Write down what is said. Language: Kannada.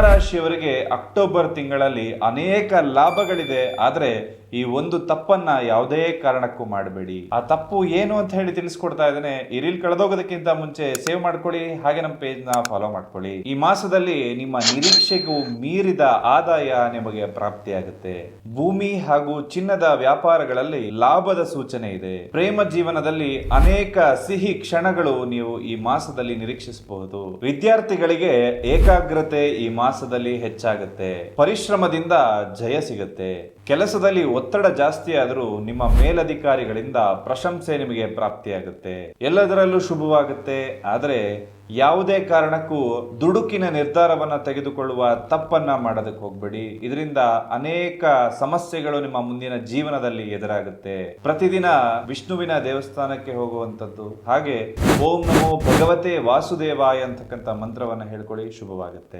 ರಾಶಿಯವರಿಗೆ ಅಕ್ಟೋಬರ್ ತಿಂಗಳಲ್ಲಿ ಅನೇಕ ಲಾಭಗಳಿದೆ. ಆದ್ರೆ ಈ ಒಂದು ತಪ್ಪನ್ನ ಯಾವುದೇ ಕಾರಣಕ್ಕೂ ಮಾಡಬೇಡಿ. ಆ ತಪ್ಪು ಏನು ಅಂತ ಹೇಳಿ ತಿಳಿಸ್ಕೊಡ್ತಾ ಇದ್ದೇನೆ. ಈ ರೀಲ್ ಕಳೆದೋಗೋದಕ್ಕಿಂತ ಮುಂಚೆ ಸೇವ್ ಮಾಡ್ಕೊಳ್ಳಿ, ಹಾಗೆ ನಮ್ಮ ಪೇಜ್ ನ ಫಾಲೋ ಮಾಡ್ಕೊಳ್ಳಿ. ಈ ಮಾಸದಲ್ಲಿ ನಿಮ್ಮ ನಿರೀಕ್ಷೆಗೂ ಮೀರಿದ ಆದಾಯ ನಿಮಗೆ ಪ್ರಾಪ್ತಿಯಾಗುತ್ತೆ. ಭೂಮಿ ಹಾಗೂ ಚಿನ್ನದ ವ್ಯಾಪಾರಗಳಲ್ಲಿ ಲಾಭದ ಸೂಚನೆ ಇದೆ. ಪ್ರೇಮ ಜೀವನದಲ್ಲಿ ಅನೇಕ ಸಿಹಿ ಕ್ಷಣಗಳು ನೀವು ಈ ಮಾಸದಲ್ಲಿ ನಿರೀಕ್ಷಿಸಬಹುದು. ವಿದ್ಯಾರ್ಥಿಗಳಿಗೆ ಏಕಾಗ್ರತೆ ಈ ಮಾಸದಲ್ಲಿ ಹೆಚ್ಚಾಗುತ್ತೆ. ಪರಿಶ್ರಮದಿಂದ ಜಯ ಸಿಗುತ್ತೆ. ಕೆಲಸದಲ್ಲಿ ಒತ್ತಡ ಜಾಸ್ತಿ ಆದರೂ ನಿಮ್ಮ ಮೇಲಧಿಕಾರಿಗಳಿಂದ ಪ್ರಶಂಸೆ ನಿಮಗೆ ಪ್ರಾಪ್ತಿಯಾಗುತ್ತೆ. ಎಲ್ಲದರಲ್ಲೂ ಶುಭವಾಗುತ್ತೆ. ಆದರೆ ಯಾವುದೇ ಕಾರಣಕ್ಕೂ ದುಡುಕಿನ ನಿರ್ಧಾರವನ್ನ ತೆಗೆದುಕೊಳ್ಳುವ ತಪ್ಪನ್ನ ಮಾಡೋದಕ್ಕೆ ಹೋಗ್ಬೇಡಿ. ಇದರಿಂದ ಅನೇಕ ಸಮಸ್ಯೆಗಳು ನಿಮ್ಮ ಮುಂದಿನ ಜೀವನದಲ್ಲಿ ಎದುರಾಗುತ್ತೆ. ಪ್ರತಿದಿನ ವಿಷ್ಣುವಿನ ದೇವಸ್ಥಾನಕ್ಕೆ ಹೋಗುವಂಥದ್ದು, ಹಾಗೆ ಓಂ ನಮೋ ಭಗವತೆ ವಾಸುದೇವಾಯ ಅಂತಕ್ಕಂಥ ಮಂತ್ರವನ್ನ ಹೇಳ್ಕೊಳ್ಳಿ, ಶುಭವಾಗುತ್ತೆ.